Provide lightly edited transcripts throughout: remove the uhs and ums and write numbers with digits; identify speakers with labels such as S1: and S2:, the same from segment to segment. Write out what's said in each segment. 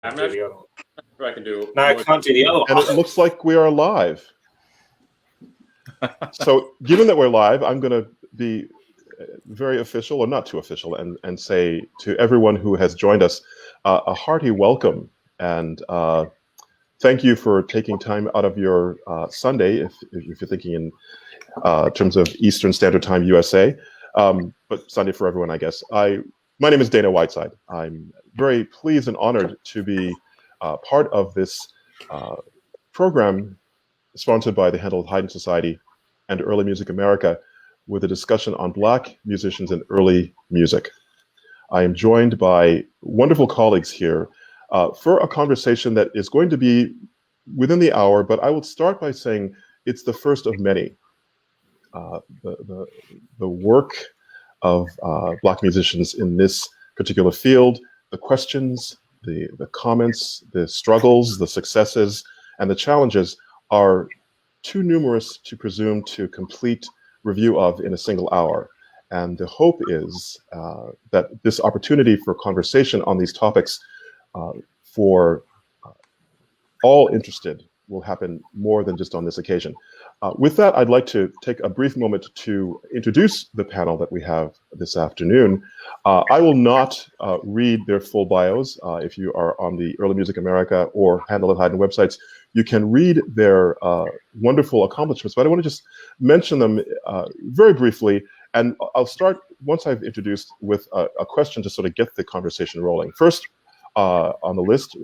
S1: I'm not sure I can do.
S2: No, I can't do the other one.
S3: And it looks like we are live. So given that we're live, I'm going to be very official, or not too official, and say to everyone who has joined us, a hearty welcome. And thank you for taking time out of your Sunday, if you're thinking in terms of Eastern Standard Time, USA, but Sunday for everyone, I guess. My name is Dana Whiteside. I'm very pleased and honored to be part of this program sponsored by the Handel Haydn Society and Early Music America, with a discussion on Black musicians in early music. I am joined by wonderful colleagues here for a conversation that is going to be within the hour, but I will start by saying it's the first of many. The work of Black musicians in this particular field, the questions, the comments, the struggles, the successes, and the challenges are too numerous to presume to complete review of in a single hour. And the hope is that this opportunity for conversation on these topics for all interested will happen more than just on this occasion. With that, I'd like to take a brief moment to introduce the panel that we have this afternoon. I will not read their full bios. If you are on the Early Music America or Handel and Haydn websites, you can read their wonderful accomplishments, but I want to just mention them very briefly. And I'll start, once I've introduced, with a question to sort of get the conversation rolling. First on the list,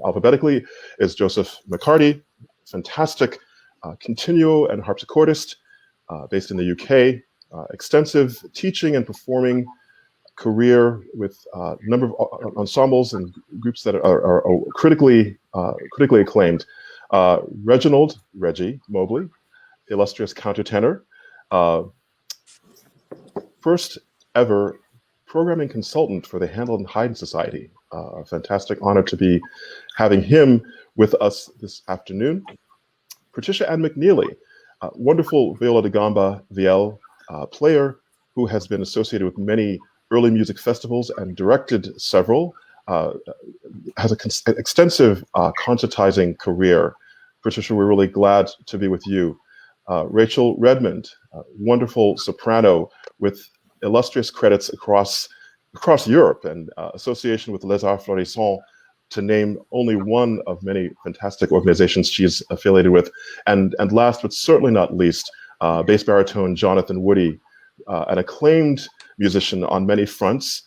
S3: alphabetically, is Joseph McHardy, fantastic continuo and harpsichordist based in the UK, extensive teaching and performing career with a number of ensembles and groups that are critically acclaimed. Reginald Mobley, illustrious countertenor, first ever programming consultant for the Handel and Haydn Society. A fantastic honor to be having him with us this afternoon. Patricia Ann Neely, wonderful viola da gamba vielle player who has been associated with many early music festivals and directed several, has an extensive concertizing career. Patricia, we're really glad to be with you. Rachel Redmond, wonderful soprano with illustrious credits across Europe and association with Les Arts Florissants, to name only one of many fantastic organizations she's affiliated with. And last but certainly not least, bass-baritone Jonathan Woody, an acclaimed musician on many fronts,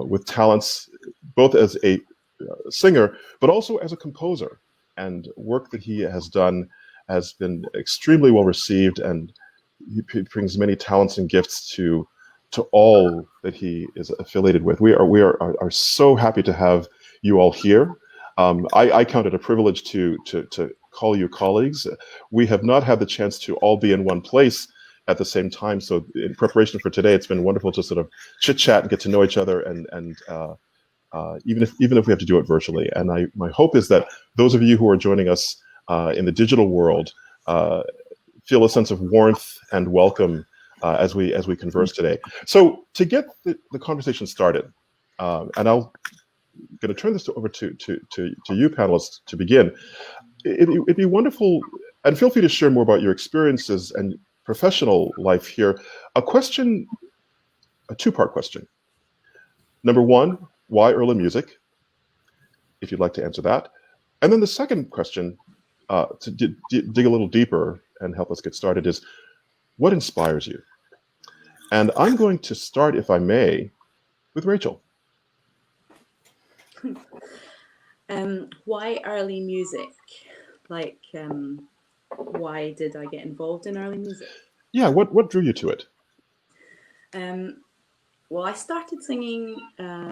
S3: with talents both as a singer, but also as a composer. And work that he has done has been extremely well received, and he brings many talents and gifts to all that he is affiliated with. We are so happy to have you all here. I count it a privilege to call you colleagues. We have not had the chance to all be in one place at the same time. So in preparation for today, it's been wonderful to sort of chit chat and get to know each other, and even if we have to do it virtually. And my hope is that those of you who are joining us in the digital world feel a sense of warmth and welcome as we converse today. So to get the conversation started, and I'm going to turn this over to you panelists to begin. It'd be wonderful, and feel free to share more about your experiences and professional life here. A two-part question. Number one, why early music? If you'd like to answer that. And then the second question, to dig a little deeper and help us get started, is what inspires you? And I'm going to start, if I may, with Rachel.
S4: Why early music? Like, why did I get involved in early music?
S3: Yeah, what drew you to it?
S4: Well, I started singing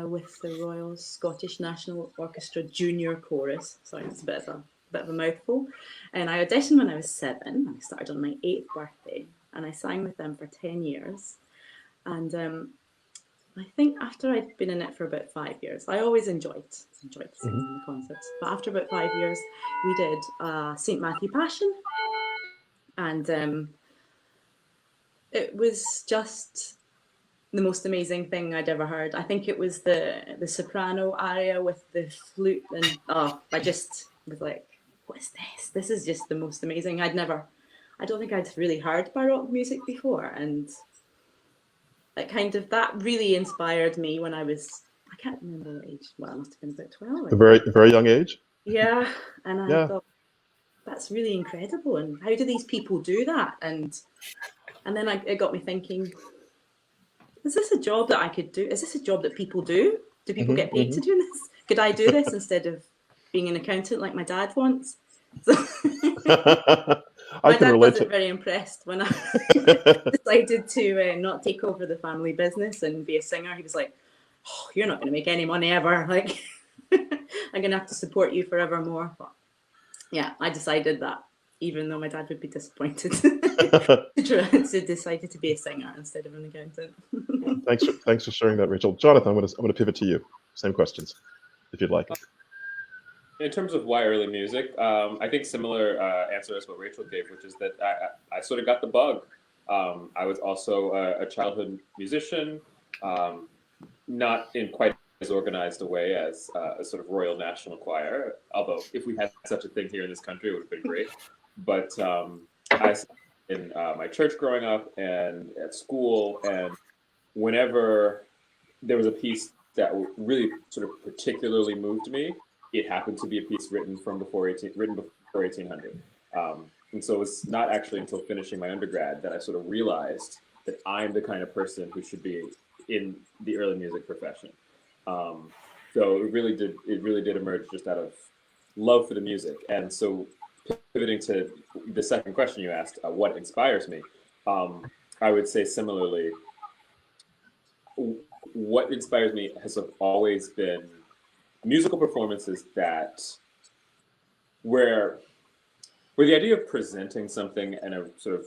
S4: with the Royal Scottish National Orchestra Junior Chorus. Sorry, it's a bit of a mouthful. And I auditioned when I was 7. I started on my 8th birthday, and I sang with them for 10 years. And I think after I'd been in it for about 5 years, I always enjoyed the singing and the concerts. But after about 5 years, we did St. Matthew Passion. And it was just the most amazing thing I'd ever heard. I think it was the soprano aria with the flute, and I just was like, what is this? This is just the most amazing. I don't think I'd really heard Baroque music before, and that really inspired me when I can't remember what age. Well, I must have been about 12.
S3: A very, very young age.
S4: Yeah, and I
S3: Yeah.
S4: thought, that's really incredible, and how do these people do that? And then it got me thinking, is this a job that I could do? Is this a job that people do? Do people get paid to do this? Could I do this instead of being an accountant like my dad wants? So my dad wasn't very impressed when I decided to not take over the family business and be a singer. He was like, oh, you're not going to make any money ever. Like, I'm going to have to support you forevermore. But yeah, I decided that, even though my dad would be disappointed, to decided to be a singer instead of an accountant.
S3: Thanks for sharing that, Rachel. Jonathan, I'm going to pivot to you. Same questions, if you'd like.
S1: In terms of why early music, I think similar answer as what Rachel gave, which is that I sort of got the bug. I was also a childhood musician, not in quite as organized a way as a sort of Royal National Choir, although if we had such a thing here in this country, it would have been great. But I sang in my church growing up and at school, and whenever there was a piece that really sort of particularly moved me, it happened to be a piece written before 1800. And so it was not actually until finishing my undergrad that I sort of realized that I'm the kind of person who should be in the early music profession. So it really did emerge just out of love for the music. And so pivoting to the second question you asked, what inspires me? I would say similarly, what inspires me has always been musical performances where the idea of presenting something in a sort of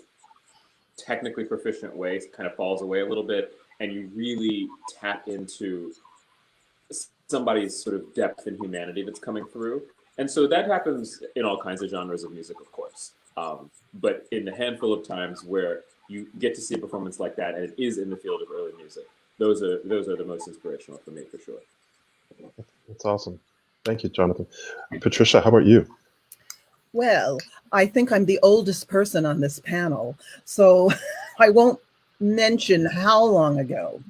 S1: technically proficient way kind of falls away a little bit, and you really tap into somebody's sort of depth and humanity that's coming through. And so that happens in all kinds of genres of music, of course. But in the handful of times where you get to see a performance like that, and it is in the field of early music, those are the most inspirational for me, for sure.
S3: That's awesome. Thank you, Jonathan. Patricia, how about you?
S2: Well, I think I'm the oldest person on this panel, so I won't mention how long ago.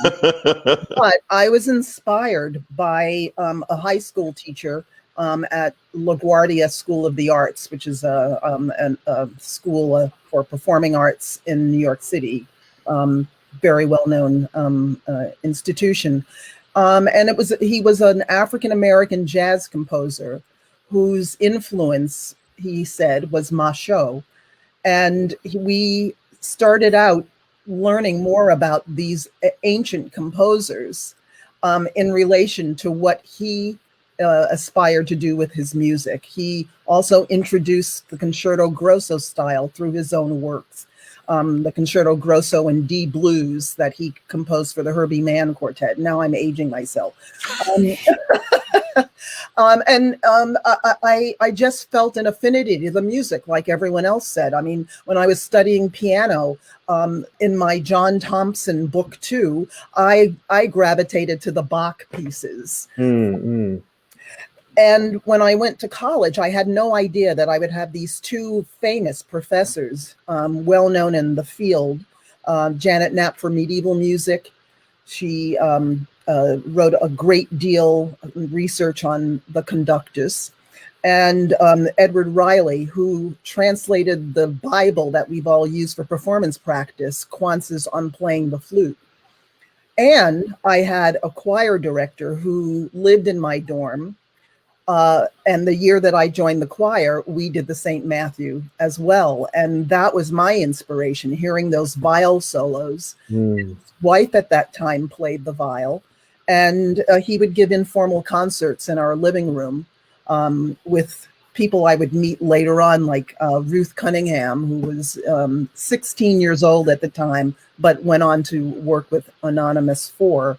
S2: But I was inspired by a high school teacher at LaGuardia School of the Arts, which is a school for performing arts in New York City, very well-known institution. And he was an African-American jazz composer whose influence, he said, was Machaut. And we started out learning more about these ancient composers in relation to what he aspired to do with his music. He also introduced the concerto grosso style through his own works. The concerto grosso and D blues that he composed for the Herbie Mann Quartet. Now I'm aging myself. I just felt an affinity to the music, like everyone else said. I mean, when I was studying piano in my John Thompson book 2, I gravitated to the Bach pieces.
S3: Mm-hmm.
S2: And when I went to college, I had no idea that I would have these two famous professors, well known in the field. Janet Knapp for medieval music. She wrote a great deal of research on the conductus. And Edward Riley, who translated the Bible that we've all used for performance practice, Quances on Playing the Flute. And I had a choir director who lived in my dorm. And the year that I joined the choir, we did the St. Matthew as well. And that was my inspiration, hearing those viole solos. His wife at that time played the viol. And he would give informal concerts in our living room with people I would meet later on, like Ruth Cunningham, who was 16 years old at the time, but went on to work with Anonymous 4.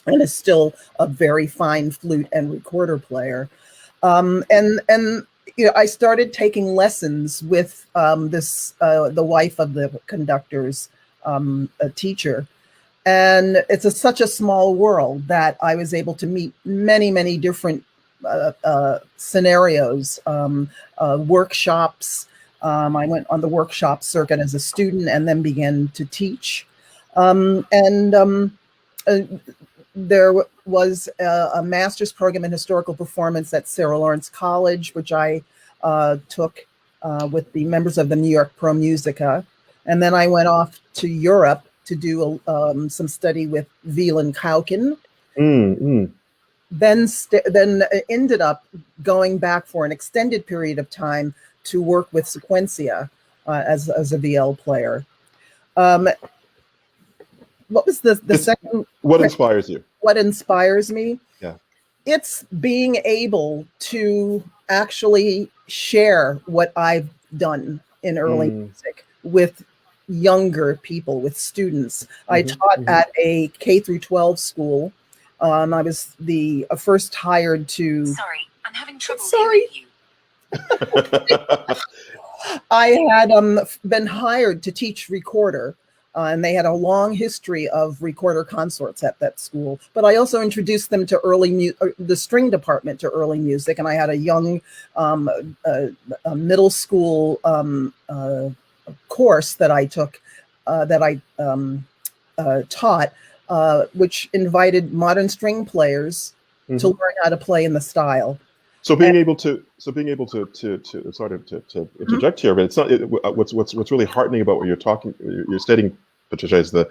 S2: And is still a very fine flute and recorder player. And you know, I started taking lessons with the wife of the conductor's a teacher, And it's such a small world that I was able to meet many, many different scenarios, workshops. I went on the workshop circuit as a student and then began to teach. There was a master's program in historical performance at Sarah Lawrence College, which I took with the members of the New York Pro Musica. And then I went off to Europe to do some study with Vielle and Kaukin. Then ended up going back for an extended period of time to work with Sequencia as a vielle player. What was the second?
S3: What inspires you?
S2: What inspires me?
S3: Yeah.
S2: It's being able to actually share what I've done in early music with younger people, with students. I taught at a K through 12 school. I was the first hired to.
S5: Sorry, I'm having trouble hearing you.
S2: I had been hired to teach recorder, and they had a long history of recorder consorts at that school. But I also introduced them to the string department to early music, and I had a young middle school course that I took, that I taught, which invited modern string players to learn how to play in the style.
S3: So being able to sort of to interject here, but it's not. What's really heartening about what you're stating, Patricia, is the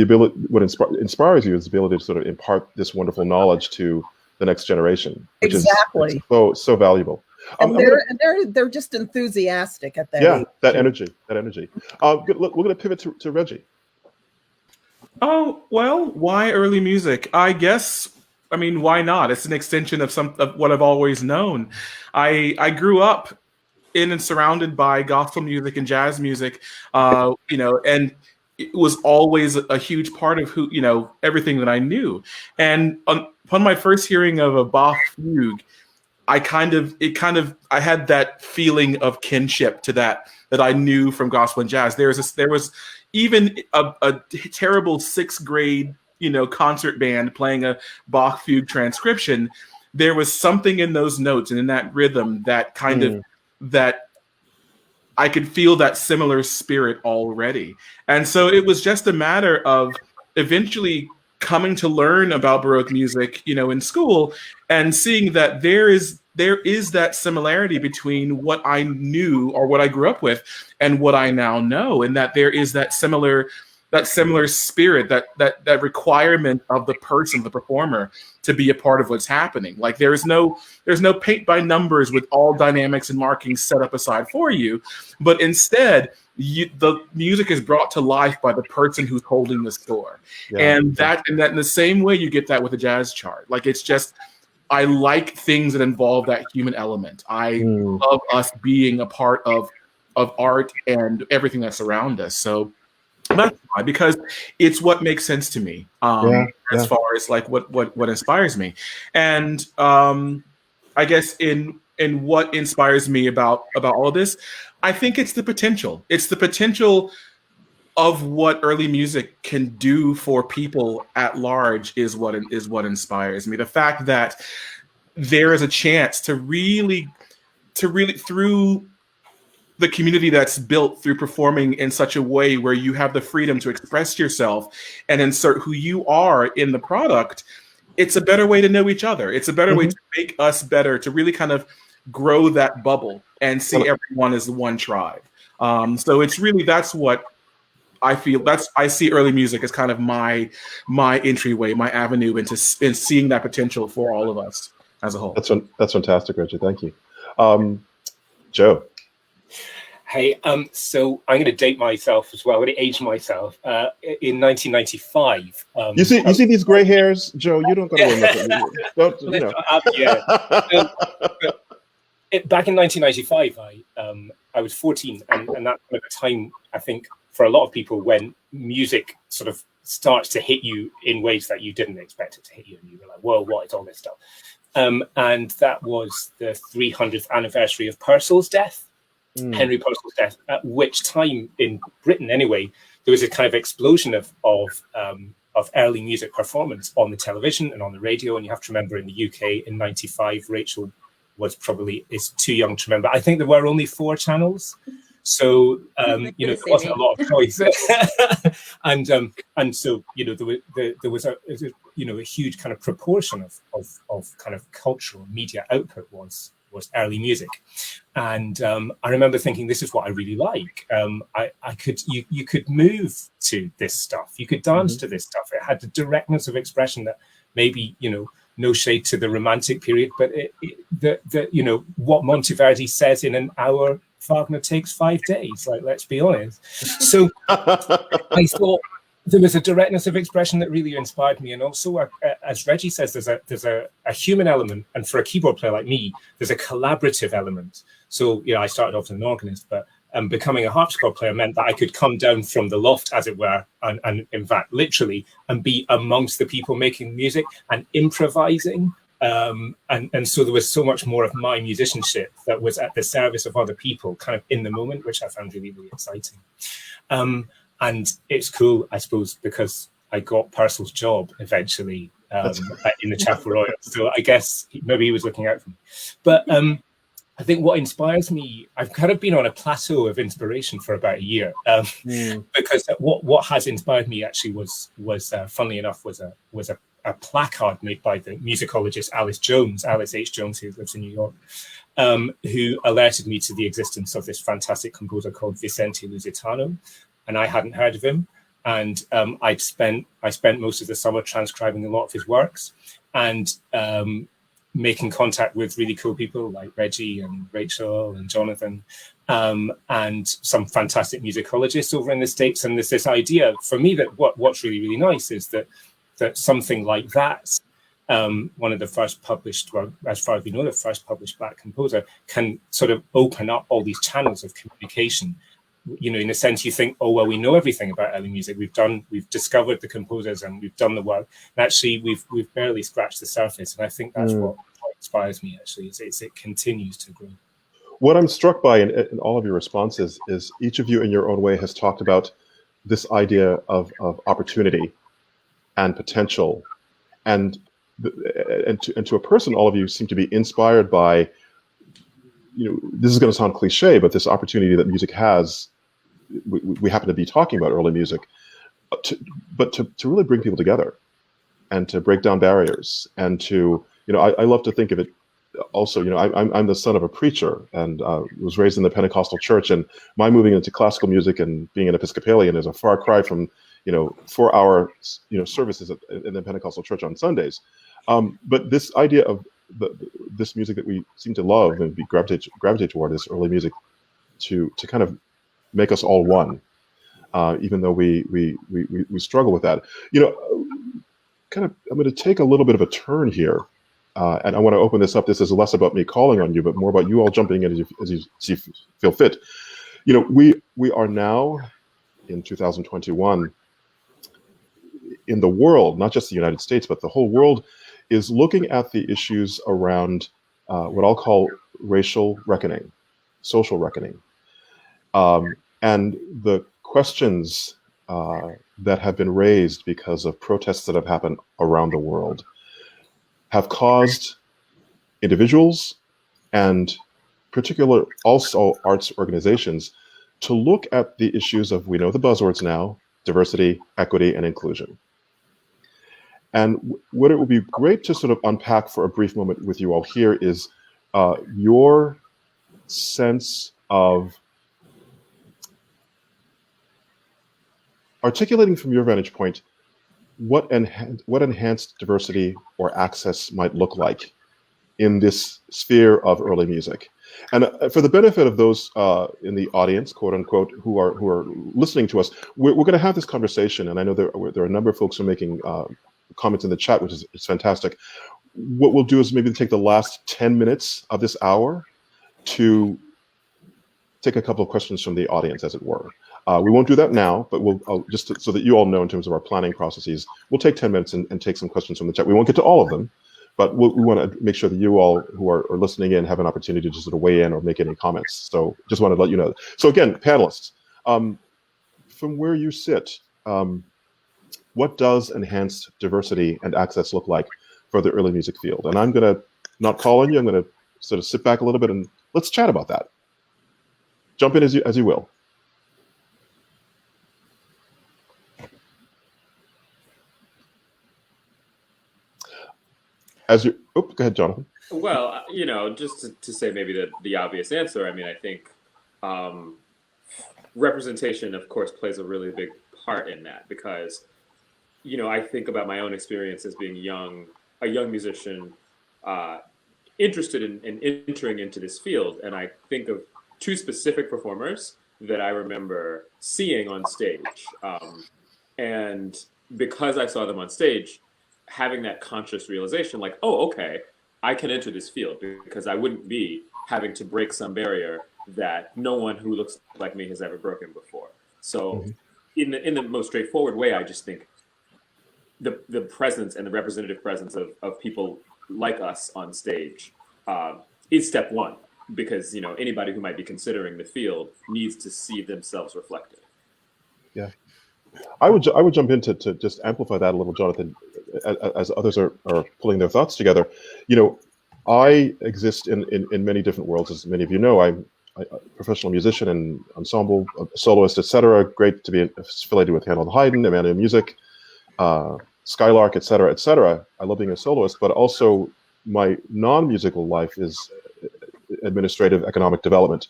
S3: ability. What inspires you is the ability to sort of impart this wonderful knowledge to the next generation, which is so valuable.
S2: And they're just enthusiastic at that age.
S3: that energy. We're going to pivot to Reggie.
S6: Oh, well, why early music? I guess, why not? It's an extension of what I've always known. I grew up in and surrounded by gospel music and jazz music, and it was always a huge part of everything that I knew. And upon my first hearing of a Bach fugue, I had that feeling of kinship to that I knew from gospel and jazz. There was even a terrible sixth grade, concert band playing a Bach fugue transcription. There was something in those notes and in that rhythm that that I could feel that similar spirit already. And so it was just a matter of eventually coming to learn about Baroque music, in school, and seeing that there is that similarity between what I knew or what I grew up with and what I now know, and that there is that similar spirit, that requirement of the person, the performer, to be a part of what's happening. Like there's no paint by numbers with all dynamics and markings set up aside for you, but instead the music is brought to life by the person who's holding the score. And that in the same way you get that with a jazz chart. Like it's just, I like things that involve that human element. I love us being a part of art and everything that's around us. So that's why, because it's what makes sense to me as far as like what inspires me. And I guess in what inspires me about all of this, I think it's the potential. It's the potential of what early music can do for people at large is what inspires me. The fact that there is a chance to really through the community that's built through performing in such a way where you have the freedom to express yourself and insert who you are in the product, it's a better way to know each other. It's a better way to make us better, to really kind of grow that bubble and see everyone as one tribe. So it's really, that's what I feel. I see early music as kind of my entryway, my avenue into seeing that potential for all of us as a whole.
S3: That's fantastic, Reggie. Thank you. Joe.
S7: Hey, so I'm going to date myself as well. I'm going to age myself. In 1995.
S3: You see these gray hairs, Joe. You don't got to look at me.
S7: Back in 1995, I was 14, and that's at a time, I think, for a lot of people when music sort of starts to hit you in ways that you didn't expect it to hit you, and you were like, "Whoa, what is all this stuff?" And that was the 300th anniversary of Purcell's death. Henry Purcell's death, at which time in Britain anyway, there was a kind of explosion of early music performance on the television and on the radio. And you have to remember, in the UK in '95, Rachel is too young to remember. I think there were only 4 channels. So, there wasn't a lot of choice. and so, there was a huge kind of proportion of kind of cultural media output was early music. And I remember thinking, this is what I really like. You could move to this stuff. You could dance to this stuff. It had the directness of expression that maybe, no shade to the Romantic period, but what Monteverdi says in an hour, Wagner takes 5 days. Like, let's be honest. So I thought there was a directness of expression that really inspired me, and also, as Reggie says, there's a human element, and for a keyboard player like me, there's a collaborative element. So I started off as an organist, but becoming a harpsichord player meant that I could come down from the loft, as it were, and in fact, literally, and be amongst the people making music and improvising. And so there was so much more of my musicianship that was at the service of other people, kind of in the moment, which I found really, really exciting. And it's cool, I suppose, because I got Purcell's job eventually in the Chapel Royal. So I guess maybe he was looking out for me. But I think what inspires me, I've kind of been on a plateau of inspiration for about a year, because what has inspired me actually was funnily enough, was a placard made by the musicologist Alice H. Jones, who lives in New York, who alerted me to the existence of this fantastic composer called Vicente Luzitano, and I hadn't heard of him. And I spent most of the summer transcribing a lot of his works, and making contact with really cool people like Reggie and Rachel and Jonathan, and some fantastic musicologists over in the States. And there's this idea for me that what's really, really nice is that something like that, one of the first published, well, as far as we know, the first published Black composer, can sort of open up all these channels of communication. In a sense, you think, oh, well, we know everything about early music. We've discovered the composers and we've done the work. And actually, we've barely scratched the surface. And I think that's what inspires me, actually, is it continues to grow.
S3: What I'm struck by in all of your responses is each of you in your own way has talked about this idea of opportunity and potential. And to a person, all of you seem to be inspired by, this is going to sound cliche, but this opportunity that music has. We happen to be talking about early music, but to really bring people together and to break down barriers, and to, I love to think of it also, I'm the son of a preacher and was raised in the Pentecostal church, and my moving into classical music and being an Episcopalian is a far cry from, 4-hour, services in the Pentecostal church on Sundays. But this idea of this music that we seem to love and gravitate toward, this early music, to kind of make us all one, even though we struggle with that. I'm going to take a little bit of a turn here, and I want to open this up. This is less about me calling on you, but more about you all jumping in as you feel fit. We are now in 2021 in the world, not just the United States, but the whole world is looking at the issues around what I'll call racial reckoning, social reckoning. And the questions that have been raised because of protests that have happened around the world have caused individuals and particular also arts organizations to look at the issues of, we know the buzzwords now, diversity, equity, and inclusion. And what it would be great to sort of unpack for a brief moment with you all here is your sense of articulating from your vantage point what enhanced diversity or access might look like in this sphere of early music. And for the benefit of those in the audience, quote unquote, who are listening to us, we're going to have this conversation. And I know there are a number of folks who are making comments in the chat, which is fantastic. What we'll do is maybe take the last 10 minutes of this hour to take a couple of questions from the audience, as it were. We won't do that now, but we'll just so that you all know in terms of our planning processes, we'll take 10 minutes and take some questions from the chat. We won't get to all of them, but we want to make sure that you all who are listening in have an opportunity to sort of weigh in or make any comments. So just wanted to let you know. So again, panelists, from where you sit, what does enhanced diversity and access look like for the early music field? And I'm going to not call on you. I'm going to sort of sit back a little bit and let's chat about that. Jump in as you will. Go ahead, Jonathan.
S1: Well, just to say maybe the obvious answer, I mean, I think representation, of course, plays a really big part in that because, I think about my own experience as being a young musician, interested in entering into this field. And I think of two specific performers that I remember seeing on stage. And because I saw them on stage, having that conscious realization, like, oh, okay, I can enter this field because I wouldn't be having to break some barrier that no one who looks like me has ever broken before. So in the most straightforward way, I just think the presence and the representative presence of people like us on stage is step one, because anybody who might be considering the field needs to see themselves reflected.
S3: Yeah, I would jump in to just amplify that a little, Jonathan, as others are pulling their thoughts together. I exist in many different worlds, as many of you know. I'm a professional musician and ensemble, soloist, etc. Great to be affiliated with Handel and Haydn, Emmanuel Music, Skylark, etc., etc. I love being a soloist, but also my non-musical life is administrative economic development.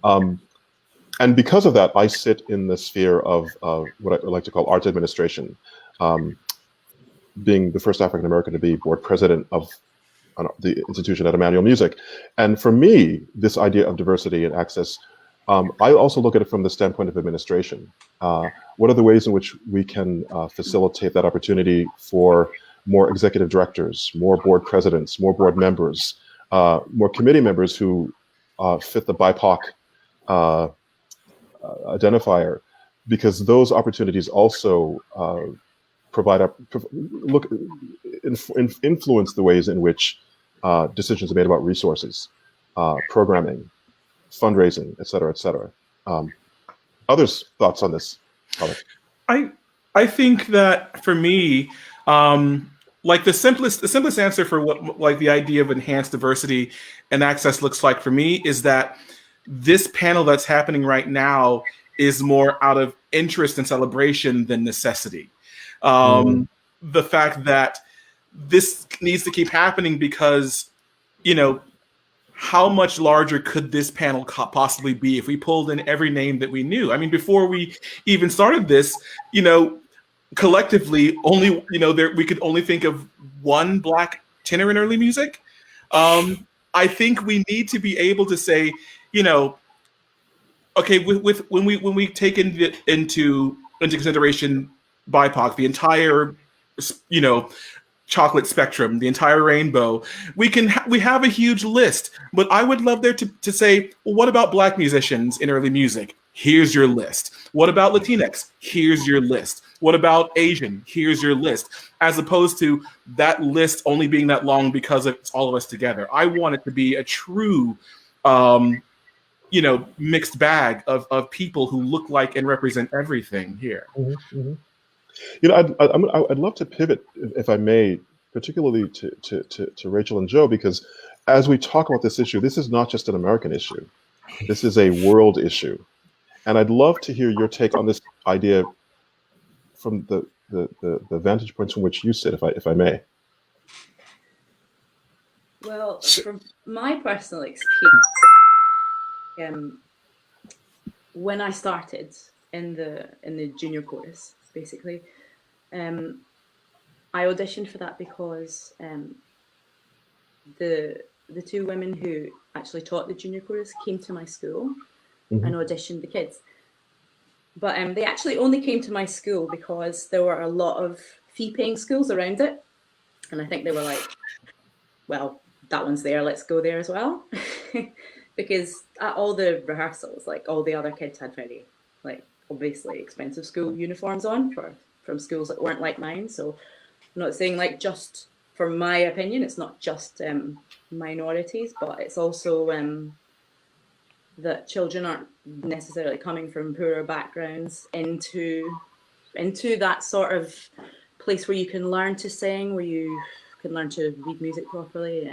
S3: And because of that, I sit in the sphere of what I like to call arts administration, being the first African American to be board president of the institution at Emmanuel Music. And for me, this idea of diversity and access, I also look at it from the standpoint of administration. What are the ways in which we can facilitate that opportunity for more executive directors, more board presidents, more board members, more committee members who fit the BIPOC identifier, because those opportunities also influence the ways in which decisions are made about resources, programming, fundraising, et cetera, et cetera. Others' thoughts on this topic?
S6: I think that for me, like the simplest answer for what like the idea of enhanced diversity and access looks like for me is that this panel that's happening right now is more out of interest and celebration than necessity. The fact that this needs to keep happening because, how much larger could this panel possibly be if we pulled in every name that we knew? I mean, before we even started this, collectively, only, we could only think of one Black tenor in early music. I think we need to be able to say, okay, when we take into consideration BIPOC, the entire, chocolate spectrum, the entire rainbow, we have a huge list. But I would love there to say, well, what about Black musicians in early music? Here's your list. What about Latinx? Here's your list. What about Asian? Here's your list. As opposed to that list only being that long because it's all of us together. I want it to be a true, mixed bag of people who look like and represent everything here.
S3: Mm-hmm. I'd love to pivot, if I may, particularly to Rachel and Joe, because as we talk about this issue, this is not just an American issue. This is a world issue. And I'd love to hear your take on this idea from the vantage points from which you sit, if I may.
S4: Well, from my personal experience, when I started in the junior chorus, basically, I auditioned for that because the two women who actually taught the junior chorus came to my school and auditioned the kids. But they actually only came to my school because there were a lot of fee-paying schools around it. And I think they were like, well, that one's there, let's go there as well. Because at all the rehearsals, like all the other kids had very, like, obviously expensive school uniforms on from schools that weren't like mine. So I'm not saying, like, just for my opinion, it's not just minorities, but it's also that children aren't necessarily coming from poorer backgrounds into into that sort of place where you can learn to sing, where you can learn to read music properly,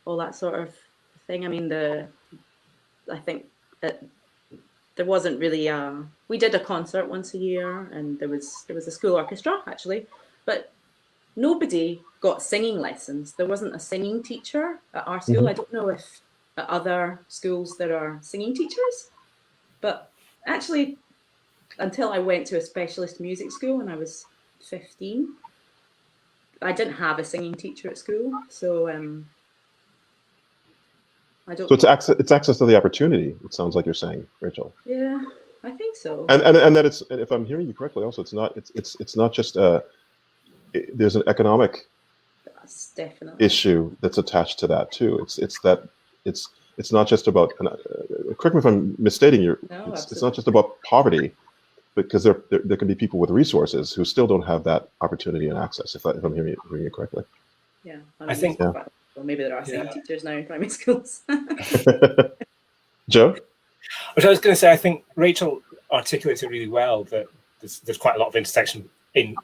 S4: all that sort of thing. I mean, I think that there wasn't really we did a concert once a year, and there was a school orchestra actually, but nobody got singing lessons. There wasn't a singing teacher at our school. I don't know if at other schools there are singing teachers, but actually until I went to a specialist music school when I was 15, I didn't have a singing teacher at school. So I don't.
S3: So it's access to the opportunity. It sounds like you're saying, Rachel.
S4: Yeah, I think so.
S3: And that it's, if I'm hearing you correctly, also it's not just there's an economic issue that's attached to that too. It's not just about. Correct me if I'm misstating you.
S4: No,
S3: it's not just about poverty, because there can be people with resources who still don't have that opportunity and access. If I'm hearing you correctly.
S4: Yeah,
S7: I think.
S4: Well, maybe there are singing teachers now in primary schools.
S3: Joe?
S7: Which I was going to say, I think Rachel articulates it really well, that there's quite a lot of intersection in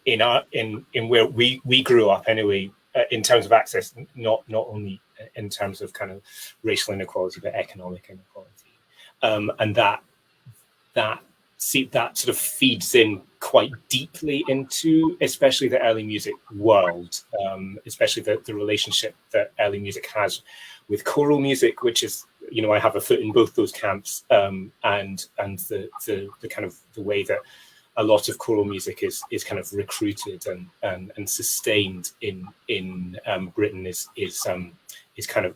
S7: where we grew up anyway, in terms of access, not only in terms of kind of racial inequality, but economic inequality, and that sort of feeds in quite deeply into especially the early music world, especially the relationship that early music has with choral music, which is, you know, I have a foot in both those camps, and the kind of the way that a lot of choral music is kind of recruited and sustained in Britain is kind of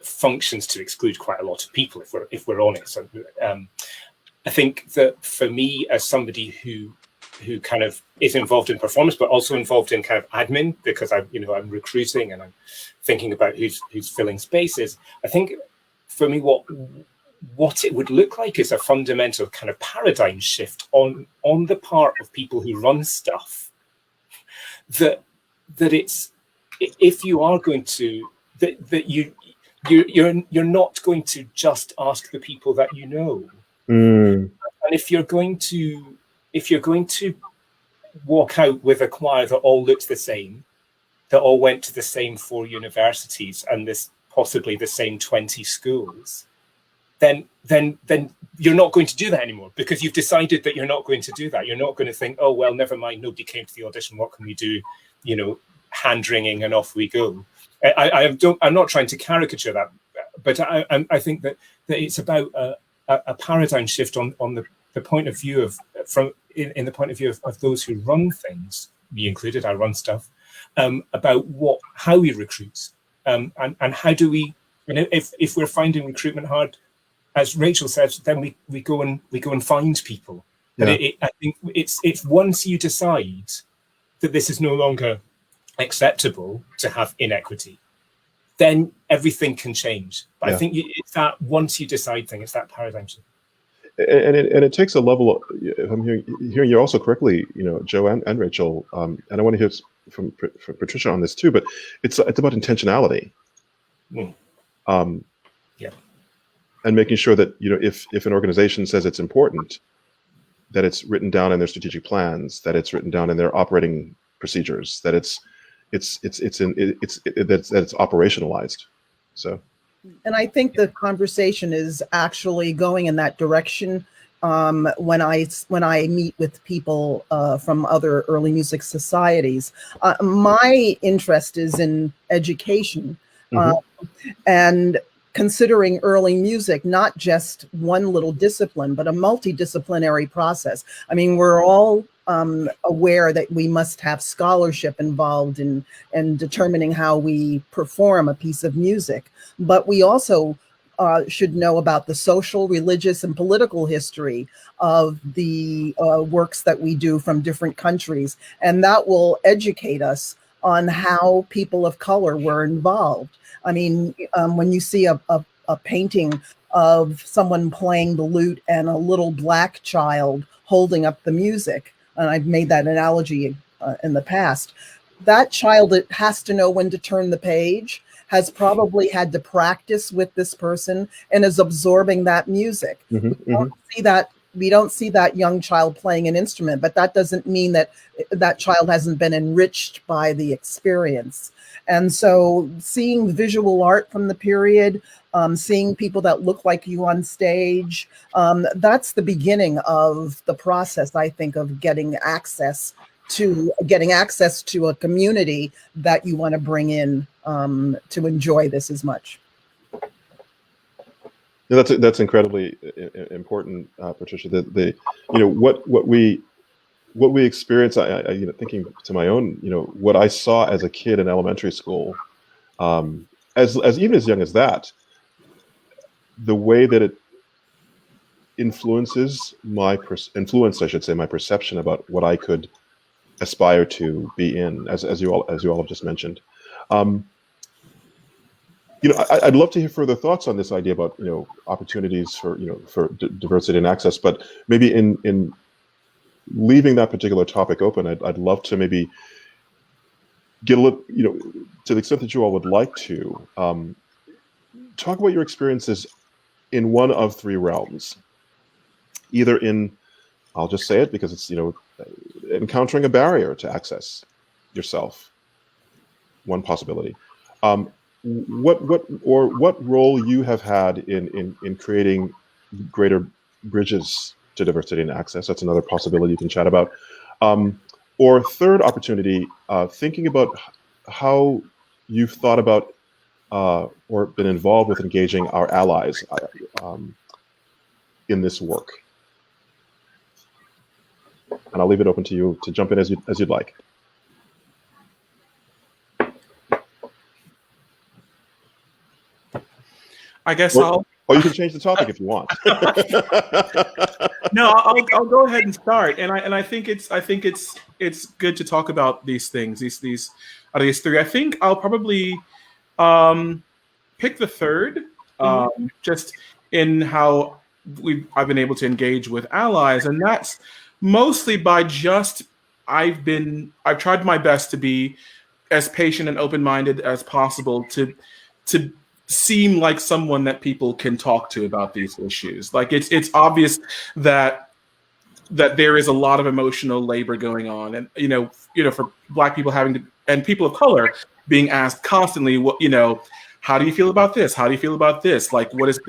S7: functions to exclude quite a lot of people, if we're honest. I think that for me, as somebody who kind of is involved in performance, but also involved in kind of admin, because I'm recruiting and I'm thinking about who's filling spaces. I think for me, what it would look like is a fundamental kind of paradigm shift on the part of people who run stuff. That it's, if you are going to, that you're not going to just ask the people that you know. And if you're going to walk out with a choir that all looked the same, that all went to the same 4 universities and this possibly the same 20 schools, then you're not going to do that anymore, because you've decided that you're not going to do that. You're not going to think, oh well, never mind, nobody came to the audition, what can we do? You know, hand wringing and off we go. I'm not trying to caricature that, but I think that it's about a paradigm shift on the point of view of in the point of view of those who run things, me included. I run stuff, about how we recruit, and how do we, if we're finding recruitment hard, as Rachel says, then we go and find people. But I think it's once you decide that this is no longer acceptable to have inequity, then everything can change. But I think it's that once you decide thing, it's that paradigm shift.
S3: And it takes a level of, if I'm hearing you also correctly, you know, Joe and Rachel, and I want to hear from Patricia on this too, but it's about intentionality. And making sure that, you know, if an organization says it's important, that it's written down in their strategic plans, that it's written down in their operating procedures, that it's operationalized. So.
S2: And I think the conversation is actually going in that direction. When I meet with people from other early music societies, my interest is in education, and considering early music not just one little discipline, but a multidisciplinary process. I mean, we're all aware that we must have scholarship involved in determining how we perform a piece of music, but we also should know about the social, religious, and political history of the works that we do from different countries, and that will educate us on how people of color were involved. I mean, when you see a painting of someone playing the lute and a little black child holding up the music, and I've made that analogy in the past, that child has to know when to turn the page, has probably had to practice with this person, and is absorbing that music. We don't see that we don't see that young child playing an instrument, but that doesn't mean that that child hasn't been enriched by the experience. And so seeing visual art from the period, seeing people that look like you on stage, that's the beginning of the process, I think, of getting access to a community that you want to bring in to enjoy this as much.
S3: Yeah, that's incredibly important, Patricia. What we experience. Thinking to my own, what I saw as a kid in elementary school, as even as young as that, the way that it influenced, I should say, my perception about what I could aspire to be in, as you all have just mentioned. I'd love to hear further thoughts on this idea about opportunities for diversity and access, but maybe in leaving that particular topic open, I'd love to maybe get a little, to the extent that you all would like to, talk about your experiences in one of three realms. Either in, I'll just say it because it's, encountering a barrier to access yourself, one possibility. What role you have had in creating greater bridges to diversity and access. That's another possibility you can chat about. Or third opportunity, thinking about how you've thought about or been involved with engaging our allies in this work. And I'll leave it open to you to jump in as you'd like.
S6: I guess
S3: or you can change the topic if you want.
S6: No, I'll go ahead and start. And I think it's good to talk about these things. These three. I think I'll probably pick the third, just in how I've been able to engage with allies, and that's mostly by I've tried my best to be as patient and open-minded as possible to seem like someone that people can talk to about these issues. Like it's obvious that there is a lot of emotional labor going on, and for Black people and people of color being asked constantly, how do you feel about this? How do you feel about this? Like, what is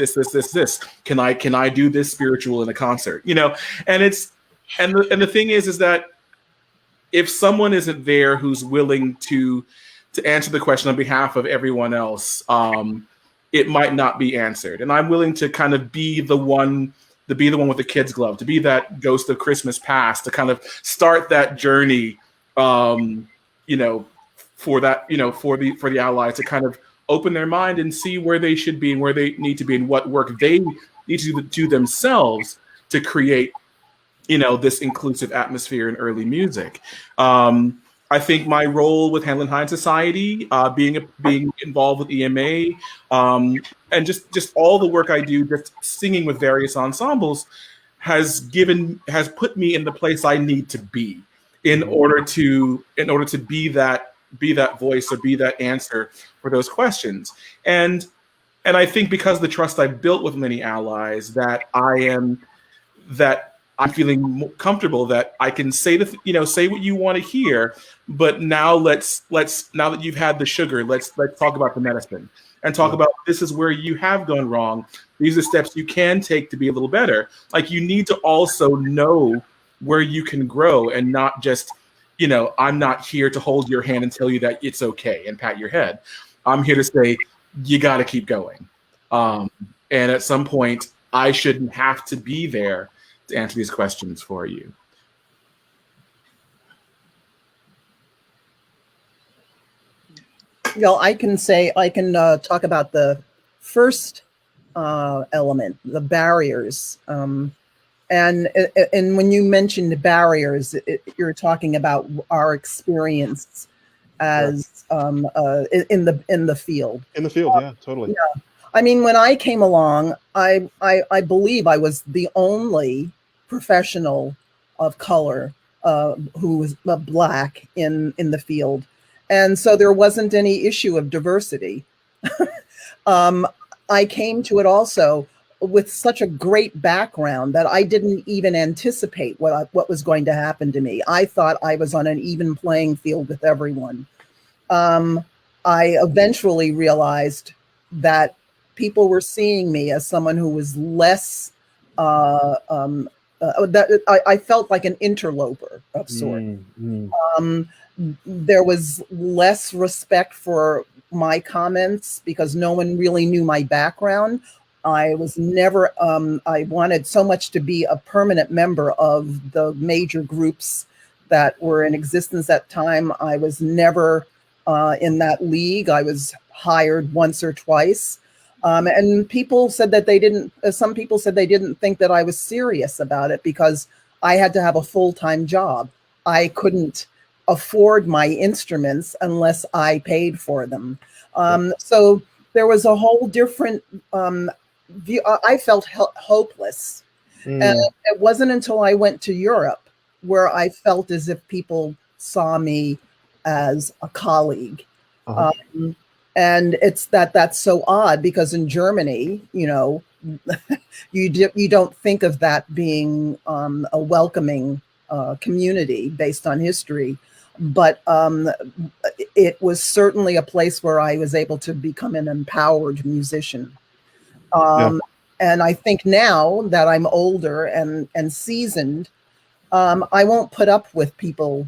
S6: this? Can I do this spiritual in a concert? And the thing is that if someone isn't there who's willing to answer the question on behalf of everyone else, it might not be answered. And I'm willing to kind of be the one with the kid's glove, to be that ghost of Christmas past, to kind of start that journey, for the allies to kind of open their mind and see where they should be and where they need to be and what work they need to do themselves to create, this inclusive atmosphere in early music. I think my role with Handel and Hine Society, being involved with EMA, and just all the work I do, just singing with various ensembles, has put me in the place I need to be in order to be that voice or be that answer for those questions. And I think because the trust I've built with many allies, that I'm feeling more comfortable that I can say say what you want to hear, but now let's now that you've had the sugar, let's talk about the medicine and talk about this is where you have gone wrong. These are steps you can take to be a little better. Like, you need to also know where you can grow and not just, I'm not here to hold your hand and tell you that it's okay and pat your head. I'm here to say, you got to keep going. And at some point, I shouldn't have to be there to answer these questions for you.
S2: I can talk about the first element, the barriers. And when you mentioned barriers, you're talking about our experience as in the field.
S3: In the field, yeah, totally.
S2: Yeah. I mean, when I came along, I believe I was the only professional of color who was Black in the field. And so there wasn't any issue of diversity. I came to it also with such a great background that I didn't even anticipate what was going to happen to me. I thought I was on an even playing field with everyone. I eventually realized that people were seeing me as someone who was less, that I felt like an interloper of sorts. There was less respect for my comments because no one really knew my background. I was never, I wanted so much to be a permanent member of the major groups that were in existence at the time. I was never in that league. I was hired once or twice. And people said that they didn't, some people said they didn't think that I was serious about it because I had to have a full-time job. I couldn't afford my instruments unless I paid for them. So there was a whole different view. I felt hopeless. And it wasn't until I went to Europe where I felt as if people saw me as a colleague. And it's that's so odd because in Germany, you know, you don't think of that being a welcoming community based on history. But it was certainly a place where I was able to become an empowered musician. And I think now that I'm older and seasoned, I won't put up with people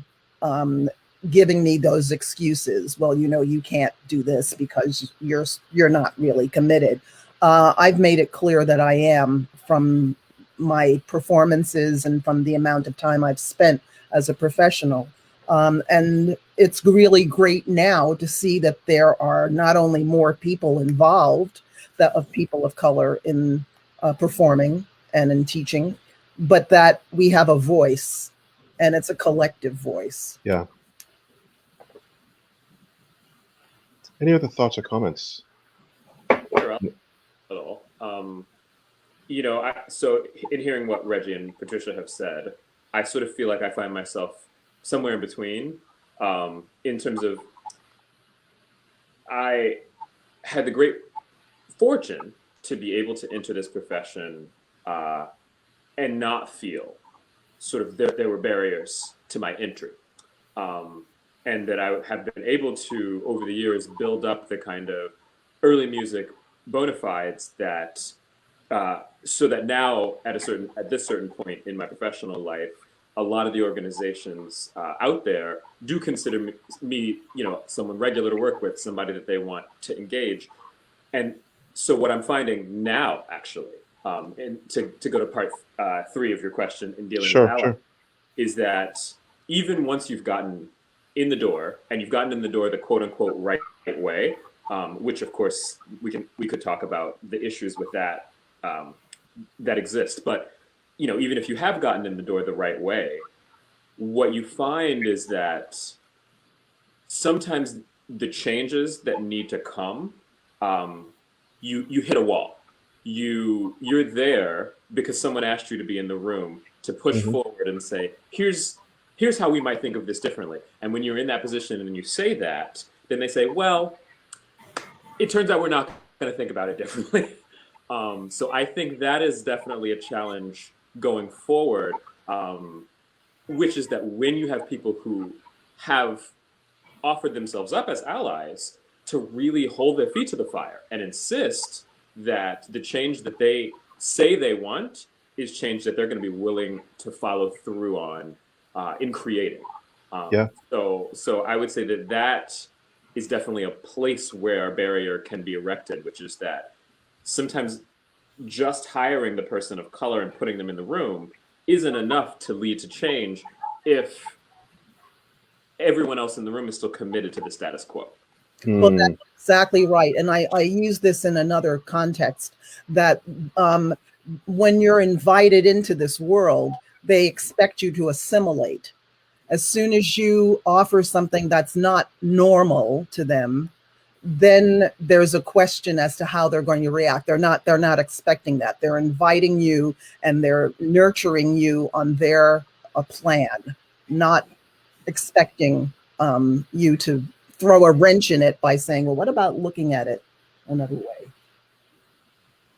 S2: giving me those excuses. Well, you know, you can't do this because you're not really committed. I've made it clear that I am from my performances and from the amount of time I've spent as a professional. And it's really great now to see that there are not only more people involved of people of color in performing and in teaching, but that we have a voice and it's a collective voice.
S3: Yeah. Any other thoughts or comments?
S1: Sure, at all. You know, so in hearing what Reggie and Patricia have said, I sort of feel like I find myself somewhere in between, in terms of I had the great fortune to be able to enter this profession and not feel sort of there were barriers to my entry. And that I have been able to, over the years, build up the kind of early music bona fides that, so that now at this certain point in my professional life, a lot of the organizations out there do consider me, you know, someone regular to work with, somebody that they want to engage. And so what I'm finding now, actually, and to go to part 3 of your question in dealing with allies, is that even once you've gotten in the door, and you've gotten in the door the quote unquote right way, which of course we could talk about the issues with that that exist. But you know, even if you have gotten in the door the right way, what you find is that sometimes the changes that need to come, you hit a wall. You're there because someone asked you to be in the room to push forward and say, here's how we might think of this differently. And when you're in that position and you say that, then they say, well, it turns out we're not going to think about it differently. So I think that is definitely a challenge going forward, which is that when you have people who have offered themselves up as allies, to really hold their feet to the fire and insist that the change that they say they want is change that they're going to be willing to follow through on in creating. So I would say that is definitely a place where a barrier can be erected, which is that sometimes just hiring the person of color and putting them in the room isn't enough to lead to change if everyone else in the room is still committed to the status quo.
S2: Well, that's exactly right. And I use this in another context, that when you're invited into this world, they expect you to assimilate. As soon as you offer something that's not normal to them, then there's a question as to how they're going to react. They're not expecting that. They're inviting you and they're nurturing you on their plan, not expecting you to throw a wrench in it by saying, well, what about looking at it another way?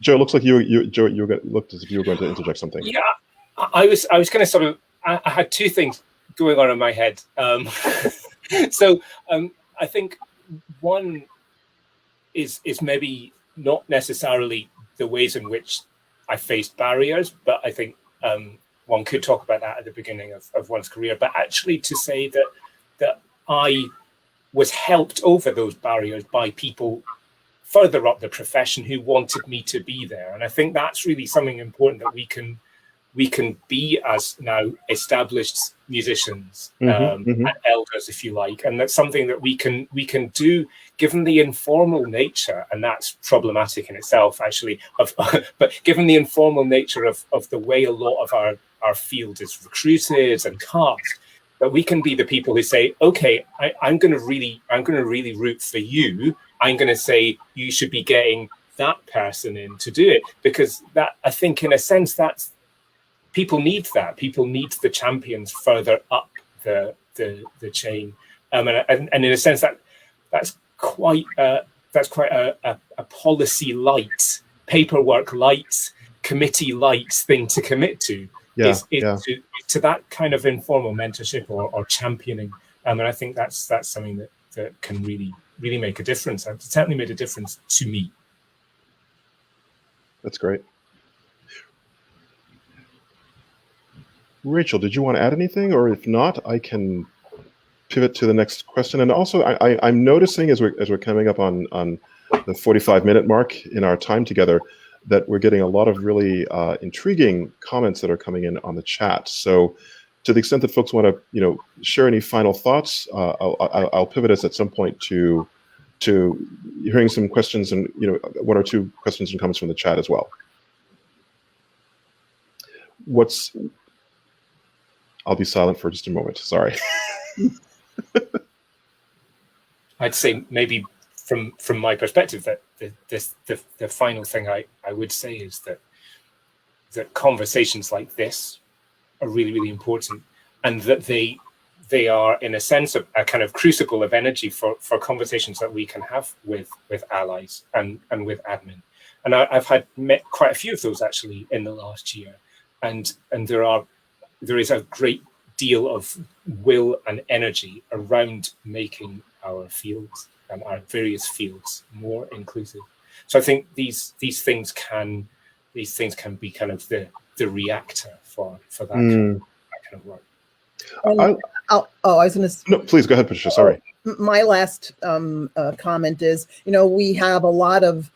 S3: Joe, it looks like Joe, looked as if you were going to interject something.
S7: Yeah, I was going to sort of. I had two things going on in my head. So I think one is maybe not necessarily the ways in which I faced barriers, but I think one could talk about that at the beginning of one's career. But actually, to say that I was helped over those barriers by people further up the profession who wanted me to be there, and I think that's really something important that we can be as now established musicians, and elders, if you like, and that's something that we can do given the informal nature, and that's problematic in itself, actually. But given the informal nature of the way a lot of our field is recruited and cast, that we can be the people who say, okay, I'm going to really root for you. I'm going to say you should be getting that person in to do it, because that, I think, in a sense, that's people need that. People need the champions further up the chain, and in a sense that's quite a policy light, paperwork light, committee light thing to commit to. To that kind of informal mentorship or championing, and I think that's something that can really make a difference. It's certainly made a difference to me.
S3: That's great. Rachel, did you want to add anything, or if not, I can pivot to the next question. And also, I'm noticing as we're coming up on the 45-minute mark in our time together, that we're getting a lot of really intriguing comments that are coming in on the chat. So, to the extent that folks want to, share any final thoughts, I'll pivot us at some point to hearing some questions and one or two questions and comments from the chat as well. I'll be silent for just a moment. Sorry.
S7: I'd say maybe from my perspective that the final thing I would say is that conversations like this are really, really important, and that they are, in a sense, a kind of crucible of energy for conversations that we can have with allies and with admin. And I've met quite a few of those actually in the last year, and there is a great deal of will and energy around making our fields and our various fields more inclusive. So I think these things can be kind of the reactor for that kind of work.
S2: I was going to.
S3: No, please go ahead, Patricia. Sorry.
S2: My last comment is, we have a lot of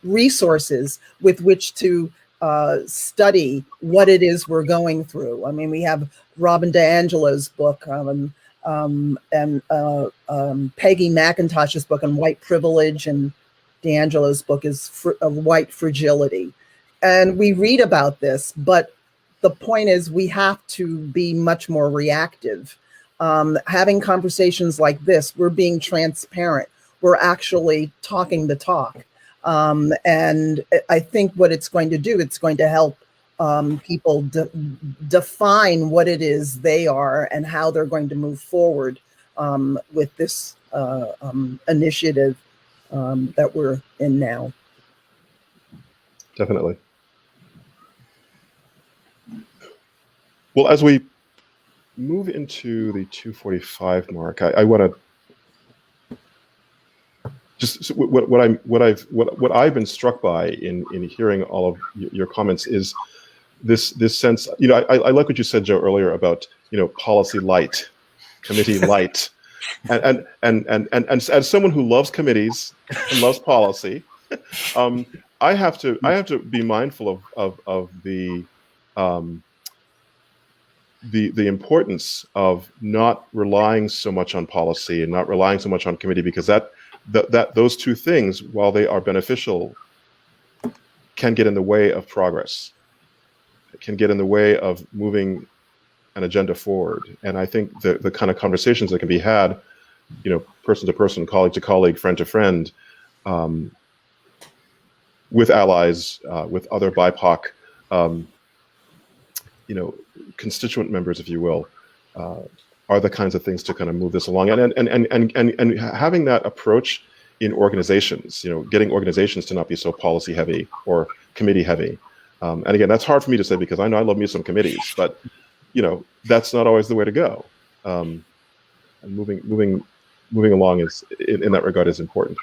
S2: resources with which to study what it is we're going through. I mean, we have Robin DiAngelo's book and Peggy McIntosh's book on white privilege, and DiAngelo's book is White Fragility. And we read about this, but the point is we have to be much more reactive. Having conversations like this, we're being transparent. We're actually talking the talk. And I think what it's going to do, it's going to help people define what it is they are and how they're going to move forward with this initiative that we're in now.
S3: Definitely. Well, as we move into the 2:45 mark, I want to just what I've been struck by in hearing all of your comments is this sense. I like what you said, Joe, earlier about policy light, committee light, and as someone who loves committees and loves policy, I have to be mindful of the importance of not relying so much on policy and not relying so much on committee, because that those two things, while they are beneficial, can get in the way of progress. It can get in the way of moving an agenda forward. And I think the kind of conversations that can be had, person to person, colleague to colleague, friend to friend, with allies, with other BIPOC, constituent members, if you will, are the kinds of things to kind of move this along. And having that approach in organizations, getting organizations to not be so policy heavy or committee heavy. And again, that's hard for me to say because I know I love me some committees, but that's not always the way to go. And moving along is in that regard is important.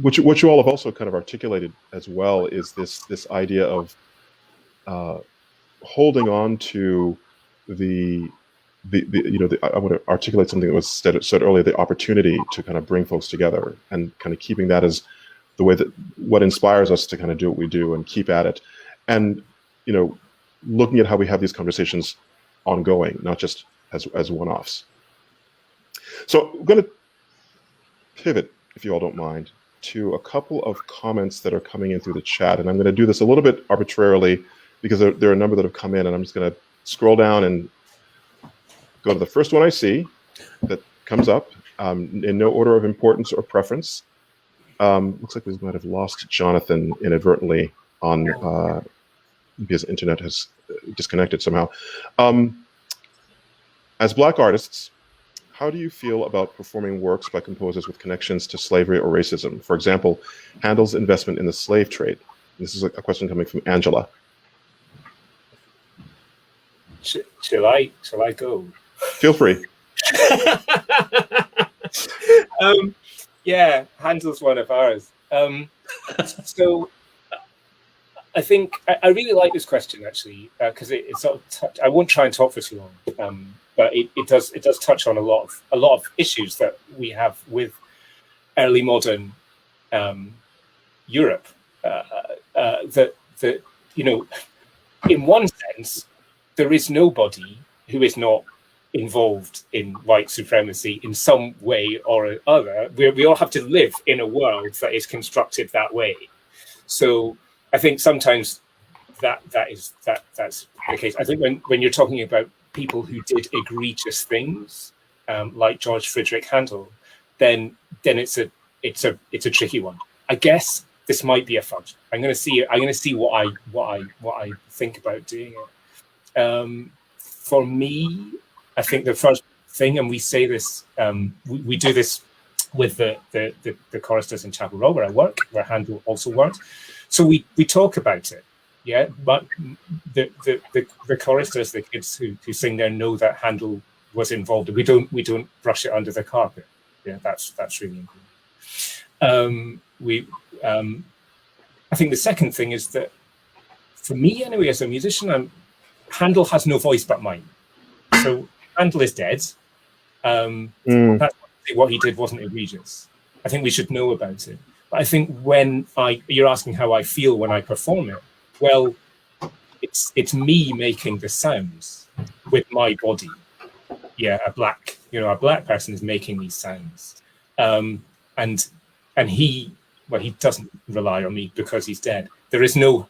S3: What you all have also kind of articulated as well is this idea of holding on to I want to articulate something that was said earlier, the opportunity to kind of bring folks together and kind of keeping that as the way that what inspires us to kind of do what we do and keep at it. And, looking at how we have these conversations ongoing, not just as one-offs. So I'm going to pivot, if you all don't mind, to a couple of comments that are coming in through the chat. And I'm going to do this a little bit arbitrarily because there are a number that have come in, and I'm just going to scroll down and go to the first one I see that comes up in no order of importance or preference. Looks like we might have lost Jonathan inadvertently on because internet has disconnected somehow. As Black artists, how do you feel about performing works by composers with connections to slavery or racism? For example, Handel's investment in the slave trade. This is a question coming from Angela.
S7: Shall I go?
S3: Feel free.
S7: Yeah, Handel's one of ours. So I think I really like this question actually because it sort of I won't try and talk for too long, but it does touch on a lot of issues that we have with early modern Europe. That in one sense, there is nobody who is not involved in white supremacy in some way or other. We all have to live in a world that is constructed that way. So I think sometimes that's the case. I think when you're talking about people who did egregious things, like George Friedrich Handel, then it's a tricky one. I guess this might be a fudge. I'm going to see what I think about doing it. For me, I think the first thing, and we say this, we do this with the choristers in Chapel Row where I work, where Handel also worked. So we talk about it, yeah. But the choristers, the kids who sing there, know that Handel was involved. We don't brush it under the carpet. Yeah, that's really important. I think the second thing is that for me anyway, as a musician, Handel has no voice but mine. So Handel is dead. That's what he did wasn't egregious. I think we should know about it. But I think you're asking how I feel when I perform it. Well, it's me making the sounds with my body. Yeah, a black person is making these sounds, and he doesn't rely on me because he's dead. There is no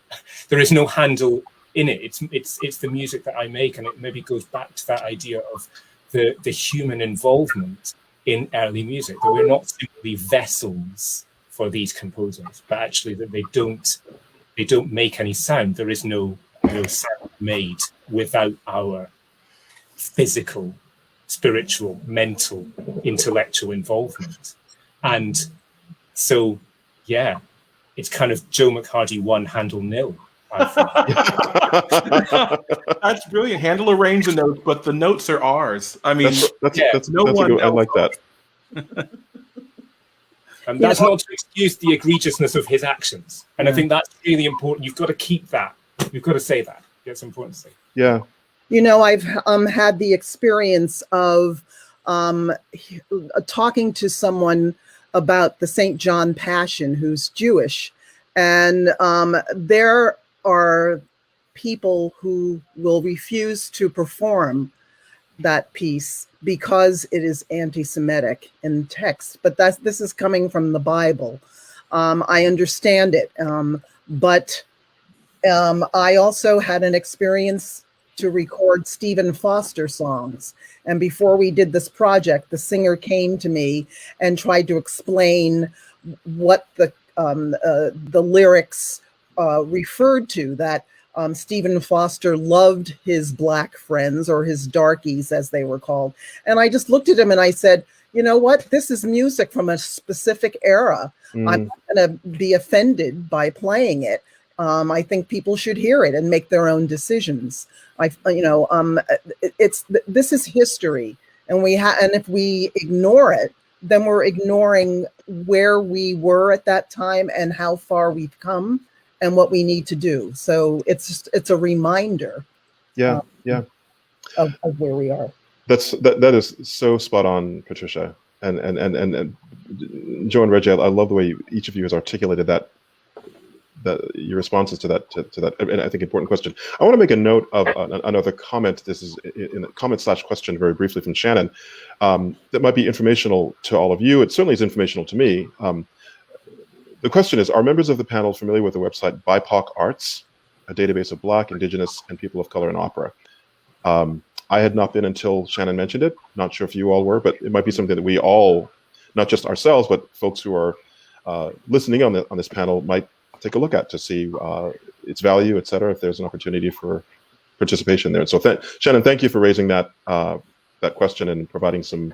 S7: Handel in it. It's the music that I make, and it maybe goes back to that idea of the human involvement in early music, that we're not simply vessels for these composers, but actually that they don't make any sound. There is no sound made without our physical, spiritual, mental, intellectual involvement. And so, yeah, it's kind of Joe McHardy 1, Handel 0.
S6: That's brilliant. Handel arranged the notes, but the notes are ours. I mean,
S3: that's no one. I like that.
S7: And that's not to excuse the egregiousness of his actions. And I think that's really important. You've got to keep that. You've got to say that. It's important to say.
S3: Yeah.
S2: I've had the experience of talking to someone about the St. John Passion who's Jewish. And there are people who will refuse to perform that piece because it is anti-Semitic in text. But this is coming from the Bible. I understand it. But I also had an experience to record Stephen Foster songs. And before we did this project, the singer came to me and tried to explain what the lyrics referred to, that Stephen Foster loved his black friends, or his darkies as they were called. And I just looked at him and I said, you know what? This is music from a specific era. I'm not going to be offended by playing it. I think people should hear it and make their own decisions. This is history, and and if we ignore it, then we're ignoring where we were at that time and how far we've come and what we need to do. So it's a reminder.
S3: Yeah,
S2: of where we are.
S3: That is so spot on, Patricia, and Joe and Reggie. I love the way each of you has articulated that your responses to that and I think important question. I want to make a note of another comment. This is in a comment/question very briefly from Shannon that might be informational to all of you. It certainly is informational to me. The question is, are members of the panel familiar with the website BIPOC Arts, a database of Black, Indigenous, and people of color in opera? I had not been until Shannon mentioned it. Not sure if you all were, but it might be something that we all, not just ourselves, but folks who are listening on this panel might take a look at to see its value, et cetera, if there's an opportunity for participation there. And so Shannon, thank you for raising that question and providing some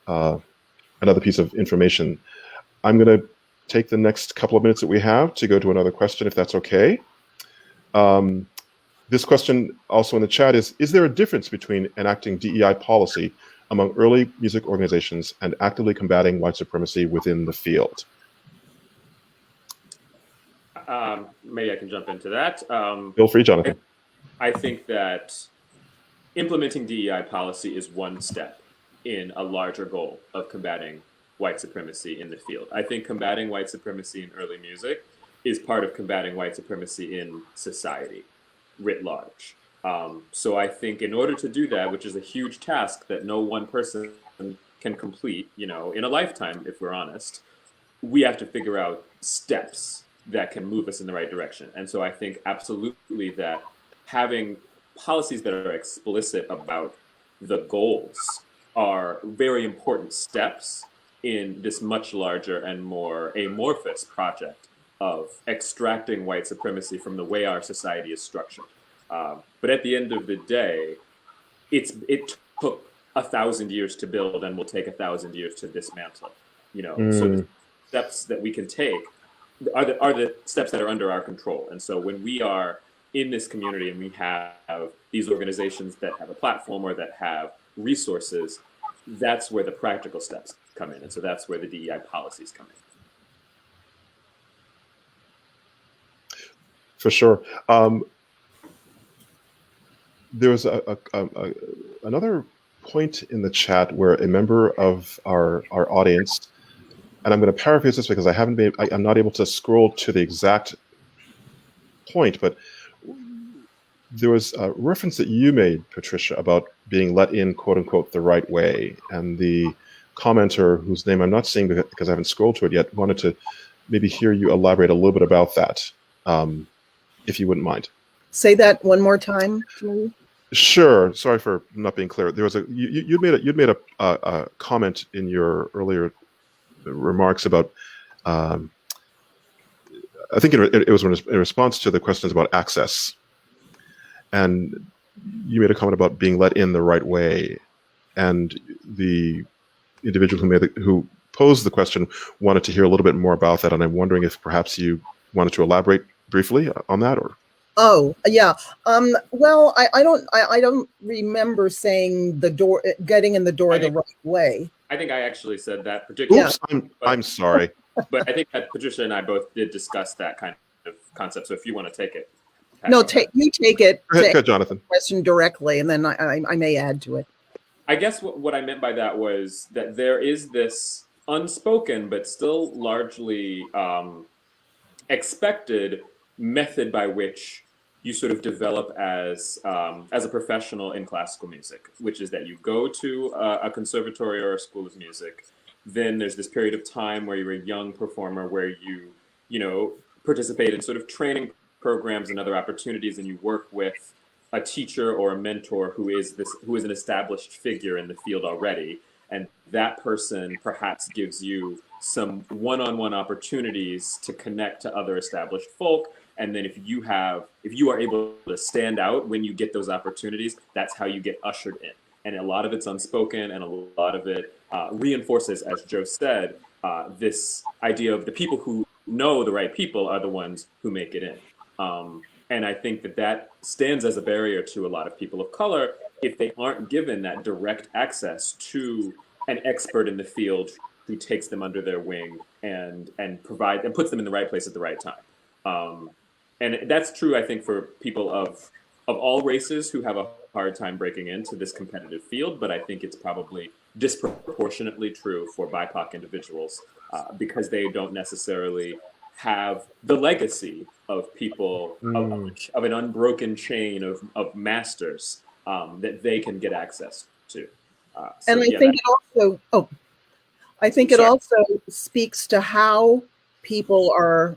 S3: another piece of information. I'm going to take the next couple of minutes that we have to go to another question, if that's okay. This question also in the chat is there a difference between enacting DEI policy among early music organizations and actively combating white supremacy within the field?
S1: Maybe I can jump into that.
S3: Feel free, Jonathan.
S1: I think that implementing DEI policy is one step in a larger goal of combating white supremacy in the field. I think combating white supremacy in early music is part of combating white supremacy in society writ large. So I think in order to do that, which is a huge task that no one person can complete, in a lifetime, if we're honest, we have to figure out steps that can move us in the right direction. And so I think absolutely that having policies that are explicit about the goals are very important steps in this much larger and more amorphous project of extracting white supremacy from the way our society is structured. But at the end of the day, it took 1,000 years to build and will take 1,000 years to dismantle. So the steps that we can take are the steps that are under our control. And so when we are in this community and we have these organizations that have a platform or that have resources, that's where the practical steps come in. And so that's where the DEI policies come in.
S3: For sure. There was another point in the chat where a member of our audience, and I'm going to paraphrase this because I'm not able to scroll to the exact point, but there was a reference that you made, Patricia, about being let in, quote unquote, the right way. And the commenter, whose name I'm not seeing because I haven't scrolled to it yet, wanted to maybe hear you elaborate a little bit about that, if you wouldn't mind.
S2: Say that one more time, please.
S3: Sure. Sorry for not being clear. There was you'd made a comment in your earlier remarks about I think it was in response to the questions about access, and you made a comment about being let in the right way, and the individual who posed the question wanted to hear a little bit more about that, and I'm wondering if perhaps you wanted to elaborate briefly on that, or.
S2: Oh, yeah. Well, I don't remember saying getting in the door the right way.
S1: I think I actually said that particularly.
S3: Oops, I'm sorry.
S1: But I think that Patricia and I both did discuss that kind of concept. So if you want to take it.
S2: No, you take it.
S3: Go ahead, Jonathan.
S2: Question directly, and then I may add to it.
S1: I guess what I meant by that was that there is this unspoken but still largely expected method by which you sort of develop as a professional in classical music, which is that you go to a conservatory or a school of music. Then there's this period of time where you're a young performer, where you participate in sort of training programs and other opportunities, and you work with a teacher or a mentor who is an established figure in the field already, and that person perhaps gives you some one-on-one opportunities to connect to other established folk. And then if you are able to stand out when you get those opportunities, that's how you get ushered in. And a lot of it's unspoken, and a lot of it reinforces, as Joe said, this idea of the people who know the right people are the ones who make it in. And I think that stands as a barrier to a lot of people of color if they aren't given that direct access to an expert in the field who takes them under their wing and puts them in the right place at the right time. And that's true, I think, for people of all races who have a hard time breaking into this competitive field, but I think it's probably disproportionately true for BIPOC individuals because they don't necessarily have the legacy of people of an unbroken chain of masters that they can get access to.
S2: And I think it also speaks to how people are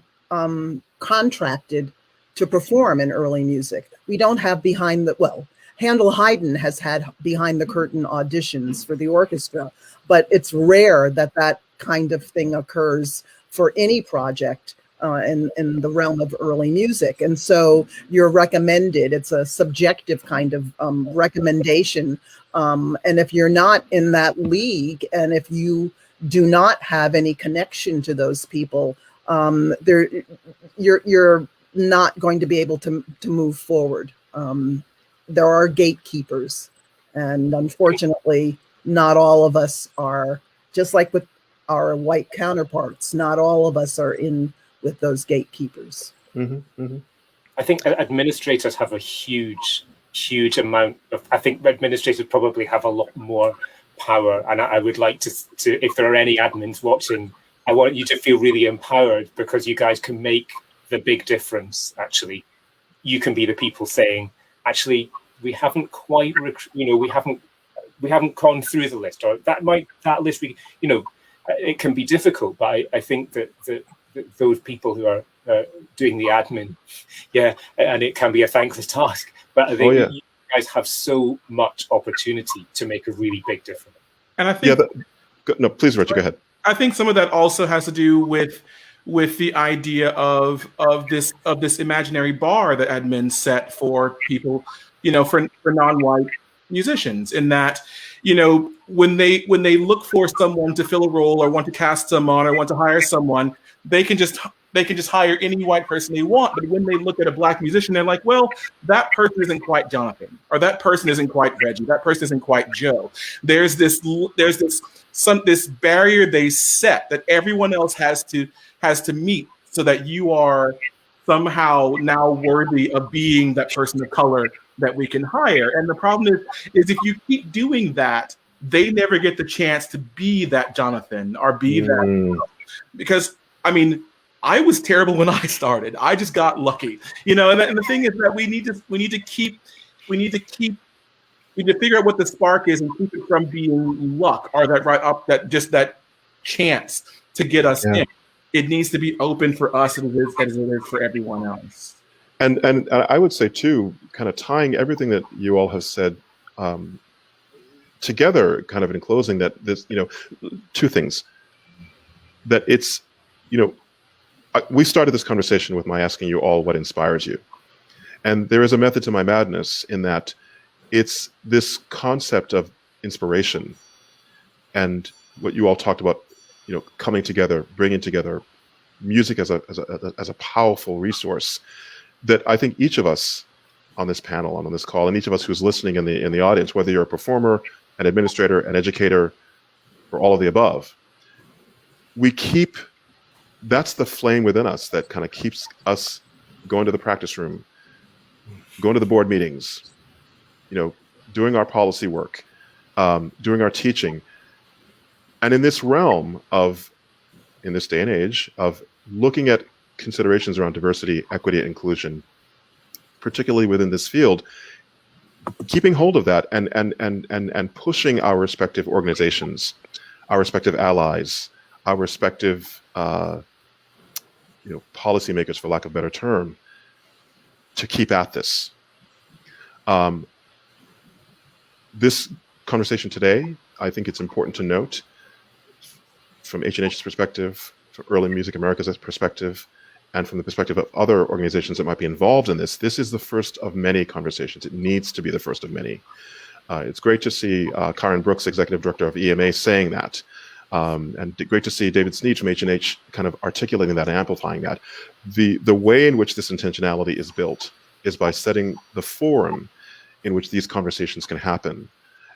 S2: contracted to perform in early music. We don't have Handel Haydn has had behind the curtain auditions for the orchestra, but it's rare that kind of thing occurs for any project in the realm of early music. And so you're recommended, it's a subjective kind of recommendation. And if you're not in that league, and if you do not have any connection to those people, you're not going to be able to move forward. There are gatekeepers, and unfortunately, not all of us are, just like with our white counterparts, not all of us are in with those gatekeepers.
S7: I think administrators have a huge amount of, I think administrators probably have a lot more power, and I would like to if there are any admins watching, I want you to feel really empowered, because you guys can make the big difference. Actually, you can be the people saying, actually, we haven't quite, we haven't gone through the list, or that list, it can be difficult, but I think that those people who are doing the admin, and it can be a thankless task, but I think you guys have so much opportunity to make a really big difference.
S6: And I think,
S3: no, please, Richard, go ahead.
S6: I think some of that also has to do with the idea of this imaginary bar that admins set for people, for non-white musicians, in that, when they look for someone to fill a role, or want to cast someone, or want to hire someone, they can just hire any white person they want. But when they look at a black musician, they're like, well, that person isn't quite Jonathan, or that person isn't quite Reggie, that person isn't quite Joe. There's this barrier they set that everyone else has to meet, so that you are somehow now worthy of being that person of color that we can hire. And the problem is if you keep doing that, they never get the chance to be that Jonathan, or be that, because I was terrible when I started. I just got lucky, and the thing is that we need to figure out what the spark is, and keep it from being luck, or that chance to get us in. It needs to be open for us as it is for everyone else.
S3: And I would say too, kind of tying everything that you all have said together, kind of in closing, that this, two things. That it's, we started this conversation with my asking you all what inspires you. And there is a method to my madness, in that it's this concept of inspiration, and what you all talked about, coming together, bringing together music as a powerful resource, that I think each of us on this panel and on this call, and each of us who's listening in the audience, whether you're a performer, an administrator, an educator, or all of the above, that's the flame within us that kind of keeps us going to the practice room, going to the board meetings, doing our policy work, doing our teaching. And in this realm in this day and age of looking at considerations around diversity, equity, and inclusion, particularly within this field, keeping hold of that and pushing our respective organizations, our respective allies, our respective policymakers, for lack of a better term, to keep at this. This conversation today, I think it's important to note, from H&H's perspective, from Early Music America's perspective, and from the perspective of other organizations that might be involved in this is the first of many conversations. It needs to be the first of many. It's great to see Karen Brooks, Executive Director of EMA, saying that. And great to see David Sneed from H&H kind of articulating that and amplifying that. The way in which this intentionality is built is by setting the forum in which these conversations can happen.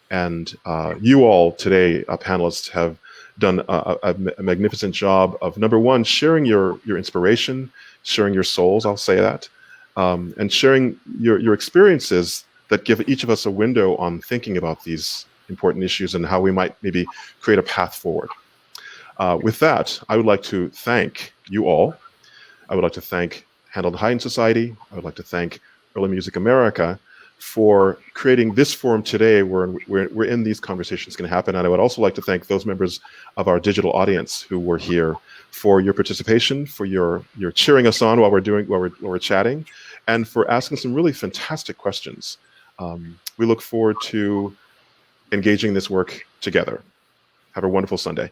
S3: And you all today, panelists, have done a magnificent job of, number one, sharing your inspiration, sharing your souls, I'll say that, and sharing your experiences that give each of us a window on thinking about these important issues and how we might maybe create a path forward. With that, I would like to thank you all. I would like to thank Handel and Haydn Society. I would like to thank Early Music America for creating this forum today where these conversations can happen. And I would also like to thank those members of our digital audience who were here for your participation, for your cheering us on while we're chatting, and for asking some really fantastic questions. We look forward to engaging this work together. Have a wonderful Sunday.